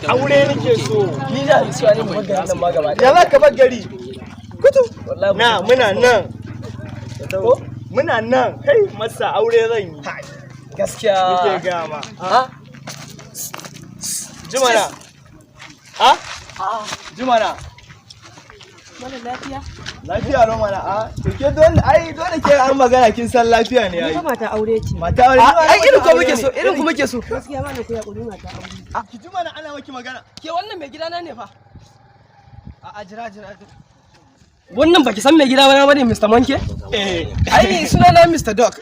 aure nake so. Ni da su ne mu da nan ma gaba. Ya za ka bar gari? Kutu. Wallahi na muna nan. Ko muna nan kai masa aure zan yi. Gaskiya. Nake ga ma. Ha? Jumana. Ha? Jumana. Mana lafiya? Lafiya ro mana a to ke dole ke an magana kin san lafiya ne yayi. Mata aure ce. Mata aure. Ai irin ko muke so, irin ku muke so. Gaskiya mana ku ya kuri mata aure. Ki ji mana ana maki magana. Ke wannan mai gidana ne fa. A jira. Wannan baki san mai gida bane Mr. Monkey? Ai sunana Mr. Dog.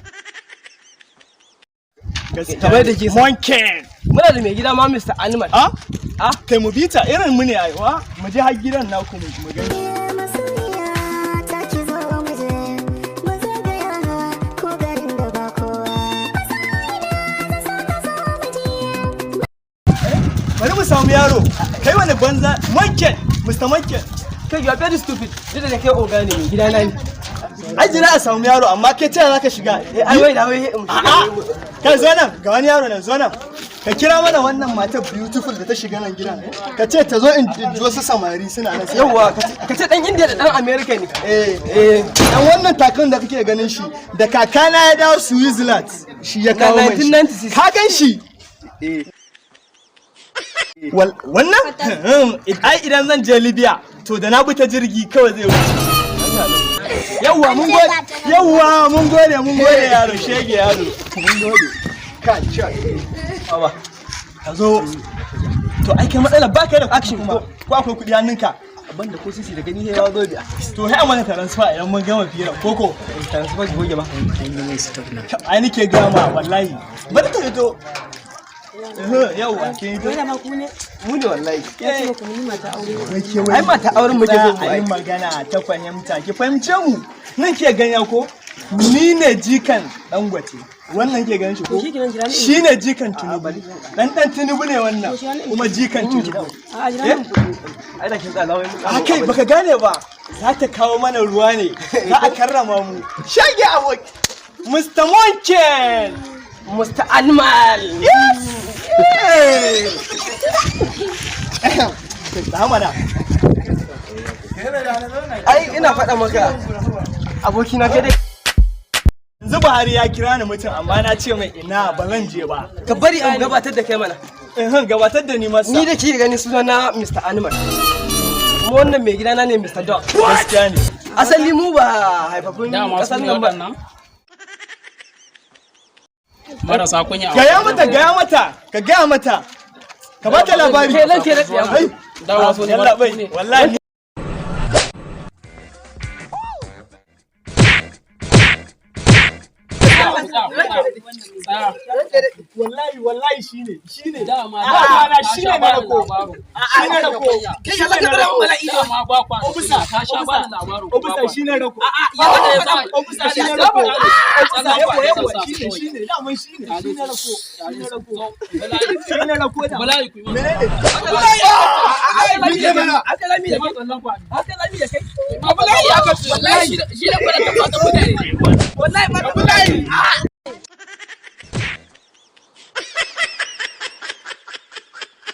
Kamar da ke Monkey. Muna da mai gida ma Mr. Animal. Kai mu bita irin mu ne aiwa. Mu je har gidan naku mu gani. Bari mu samu yaro. Kai wani banza Monkey, Mr. Monkey. Kai you are very stupid. Dida da kai ogane mai gidana ne. Ai jira a samu yaro amma kai tana zaka shiga. Ai wai da wai Kai zo nan ga wani yaro nan zo nan. Ka kira mana wannan matar beautiful da ta shiga nan gidan. Ka ce ta zo in ji wasu samari suna nan. Yawwa ka ce dan India da dan America ne. Dan wannan takan da kake ganin shi da kakana ya dawo Switzerland shi ya kawo mai. 1996. Ka gan shi? Wannan? Ai idan zan je Libya to da na bi ta jirgi kawai zai wuce. Yawwa mun gode yaro shege yaro. Mun gode. Ka ci. Baba. Ka zo. To ai kai matsala ba kai da action kuma. Ko akwai kudi hannunka? Banda ko sisi da gani sai ya zo biya. To sai amana transfer idan mun gama fira koko. Transfer ki goge ba. Ai nake gama wallahi. Bari ta fito. Yawwa ke Wai da ma ku ne? Mu ne wallahi. Ya ce ku ni mata aure. Ai mata auren muke so ai magana ta fahimta ki fahimce mu. Nan ke ganya ko? Ni ne jikan Dangote. Wannan ke ganin shi ko? Shi ne jikan Tinubu. Dan Tinubu ne wannan. Kuma jikan Tinubu. A jira nan ku. Ai da kin tsala wai. Kai baka gane ba. Za ta kawo mana ruwa ne. Za a karrama mu. Shage aboki. Mr. Monkey. Mr. Animal. Yes. Tamana. Ai ina faɗa maka. Abokina kai dai. Yanzu Buhari ya kira ni mutum amma na ce mai ina ba zan je ba. Ka bari in gabatar da kai mana. Gabatar da ni masa. Ni da ke gani sunana Mr. Animal. Kuma wannan mai gidana ne Mr. Dog. Gaskiya ne. Asali mu ba haifafun kasar nan ba. Marasa kunya. Gaya mata. Ka ba ta labari. Ke lanke da tsiya. Dawa so ne wallahi. Wallahi shine dama shine na rako shine rako kai ya laka da mala ido ma ba kwa obusa ka sha ba da labarin obusa shine rako ya da obusa shine rako shine da mun shine rako bala'i ku menene wallahi shi da kwada ta fata mutane wallahi